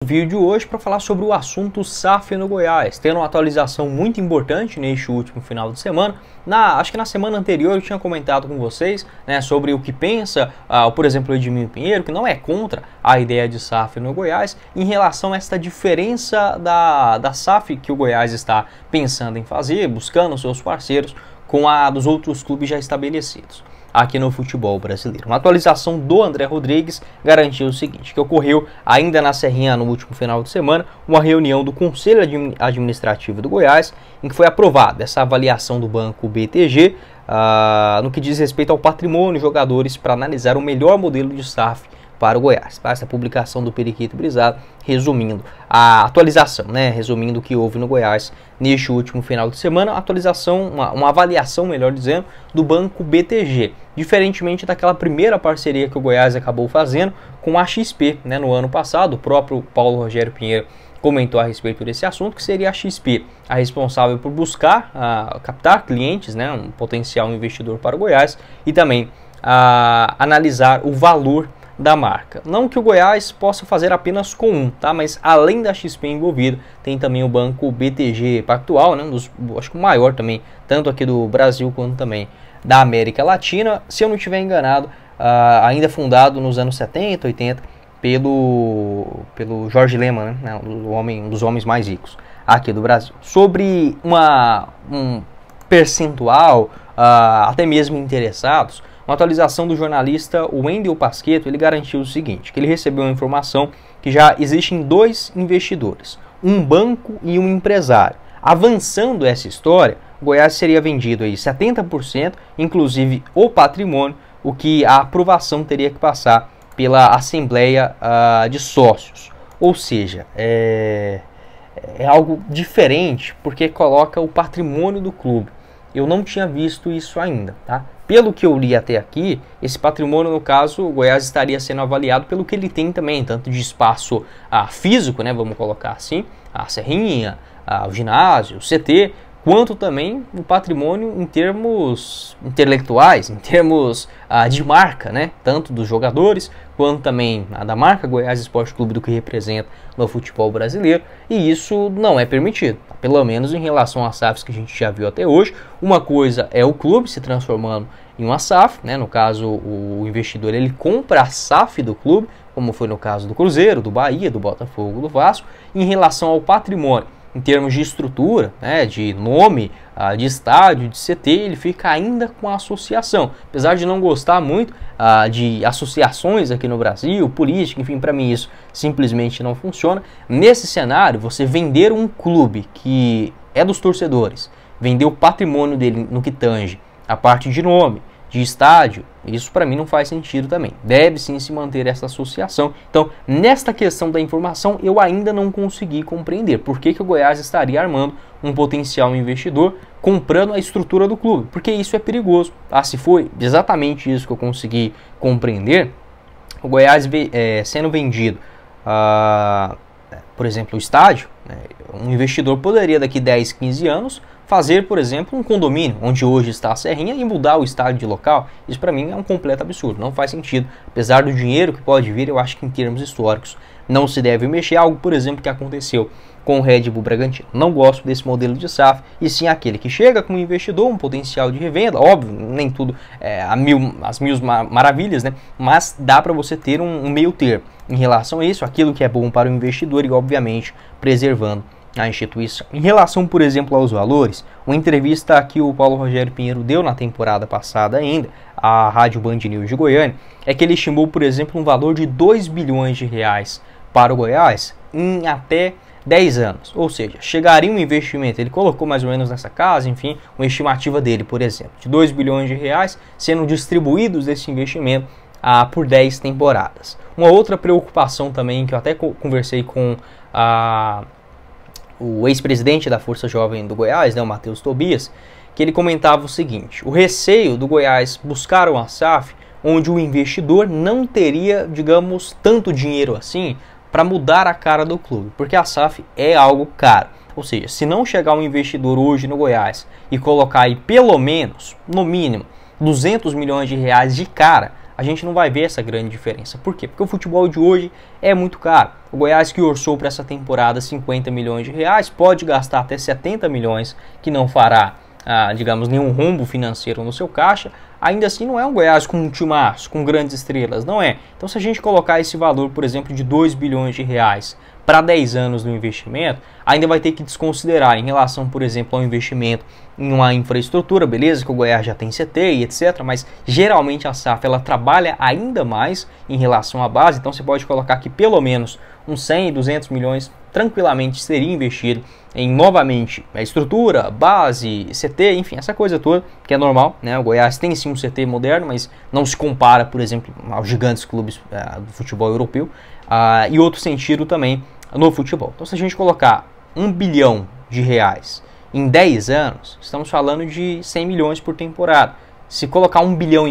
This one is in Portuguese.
Vídeo hoje para falar sobre o assunto SAF no Goiás, tendo uma atualização muito importante neste último final de semana. Acho que na semana anterior eu tinha comentado com vocês, né, sobre o que pensa, por exemplo, o Edmilson Pinheiro, que não é contra a ideia de SAF no Goiás, em relação a esta diferença da SAF que o Goiás está pensando em fazer, buscando seus parceiros com a dos outros clubes já estabelecidos aqui no futebol brasileiro. Uma atualização do André Rodrigues garantiu o seguinte, que ocorreu ainda na Serrinha no último final de semana, uma reunião do Conselho Administrativo do Goiás, em que foi aprovada essa avaliação do Banco BTG, no que diz respeito ao patrimônio de jogadores para analisar o melhor modelo de SAF para o Goiás. Essa publicação do Periquito Brisado, resumindo a atualização, né, resumindo o que houve no Goiás neste último final de semana, atualização, uma avaliação, melhor dizendo, do Banco BTG, diferentemente daquela primeira parceria que o Goiás acabou fazendo com a XP, né, no ano passado. O próprio Paulo Rogério Pinheiro comentou a respeito desse assunto, que seria a XP a responsável por buscar captar clientes, né, um potencial investidor para o Goiás, e também analisar o valor da marca. Não que o Goiás possa fazer apenas com um, tá? Mas além da XP envolvido, tem também o Banco BTG Pactual, né? Acho que o maior também, tanto aqui do Brasil quanto também da América Latina. Se eu não estiver enganado, ainda fundado nos anos 70, 80, pelo Jorge Lehmann, né? Um dos homens mais ricos aqui do Brasil. Sobre um percentual, até mesmo interessados, uma atualização do jornalista Wendel Pasquetto, ele garantiu o seguinte, que ele recebeu uma informação que já existem dois investidores, um banco e um empresário. Avançando essa história, o Goiás seria vendido aí 70%, inclusive o patrimônio, o que a aprovação teria que passar pela Assembleia de Sócios. Ou seja, é algo diferente, porque coloca o patrimônio do clube. Eu não tinha visto isso ainda, tá? Pelo que eu li até aqui, esse patrimônio, no caso, o Goiás estaria sendo avaliado pelo que ele tem também, tanto de espaço físico, né, vamos colocar assim, a Serrinha, o ginásio, o CT, quanto também o patrimônio em termos intelectuais, em termos de marca, né, tanto dos jogadores, quanto também da marca Goiás Esporte Clube, do que representa no futebol brasileiro, e isso não é permitido, pelo menos em relação às SAFs que a gente já viu até hoje. Uma coisa é o clube se transformando em uma SAF, né, no caso o investidor ele compra a SAF do clube, como foi no caso do Cruzeiro, do Bahia, do Botafogo, do Vasco. Em relação ao patrimônio, em termos de estrutura, né, de nome, de estádio, de CT, ele fica ainda com a associação. Apesar de não gostar muito de associações aqui no Brasil, política, enfim, para mim isso simplesmente não funciona. Nesse cenário, você vender um clube que é dos torcedores, vender o patrimônio dele no que tange a parte de nome, de estádio, isso para mim não faz sentido também. Deve sim se manter essa associação. Então, nesta questão da informação, eu ainda não consegui compreender por que o Goiás estaria armando um potencial investidor comprando a estrutura do clube, porque isso é perigoso. Se foi exatamente isso que eu consegui compreender, o Goiás sendo vendido, por exemplo, o estádio, um investidor poderia daqui 10, 15 anos fazer, por exemplo, um condomínio, onde hoje está a Serrinha, e mudar o estádio de local. Isso para mim é um completo absurdo, não faz sentido. Apesar do dinheiro que pode vir, eu acho que em termos históricos não se deve mexer. Algo, por exemplo, que aconteceu com o Red Bull Bragantino. Não gosto desse modelo de SAF, e sim aquele que chega com um investidor, um potencial de revenda. Óbvio, nem tudo as mil maravilhas, né? Mas dá para você ter um meio termo em relação a isso, aquilo que é bom para o investidor e, obviamente, preservando a instituição. Em relação, por exemplo, aos valores, uma entrevista que o Paulo Rogério Pinheiro deu na temporada passada ainda, à Rádio Band News de Goiânia, é que ele estimou, por exemplo, um valor de 2 bilhões de reais para o Goiás em até 10 anos. Ou seja, chegaria um investimento, ele colocou mais ou menos nessa casa, enfim, uma estimativa dele, por exemplo, de 2 bilhões de reais sendo distribuídos desse investimento por 10 temporadas. Uma outra preocupação também, que eu até conversei com o ex-presidente da Força Jovem do Goiás, né, o Matheus Tobias, que ele comentava o seguinte: o receio do Goiás buscar uma SAF onde o investidor não teria, digamos, tanto dinheiro assim para mudar a cara do clube, porque a SAF é algo caro. Ou seja, se não chegar um investidor hoje no Goiás e colocar aí pelo menos, no mínimo, 200 milhões de reais de cara, a gente não vai ver essa grande diferença. Por quê? Porque o futebol de hoje é muito caro. O Goiás, que orçou para essa temporada 50 milhões de reais, pode gastar até 70 milhões, que não fará, digamos, nenhum rombo financeiro no seu caixa. Ainda assim não é um Goiás com um timaço, com grandes estrelas, não é. Então se a gente colocar esse valor, por exemplo, de 2 bilhões de reais para 10 anos no investimento, ainda vai ter que desconsiderar em relação, por exemplo, ao investimento em uma infraestrutura, beleza, que o Goiás já tem CT e etc, mas geralmente a SAF ela trabalha ainda mais em relação à base, então você pode colocar que pelo menos uns 100, 200 milhões tranquilamente seria investido em novamente a estrutura, base, CT, enfim, essa coisa toda que é normal, né? O Goiás tem sim um CT moderno, mas não se compara, por exemplo, aos gigantes clubes do futebol europeu, e outro sentido também no futebol. Então se a gente colocar 1 bilhão de reais em 10 anos, estamos falando de 100 milhões por temporada. Se colocar 1,5 bilhão,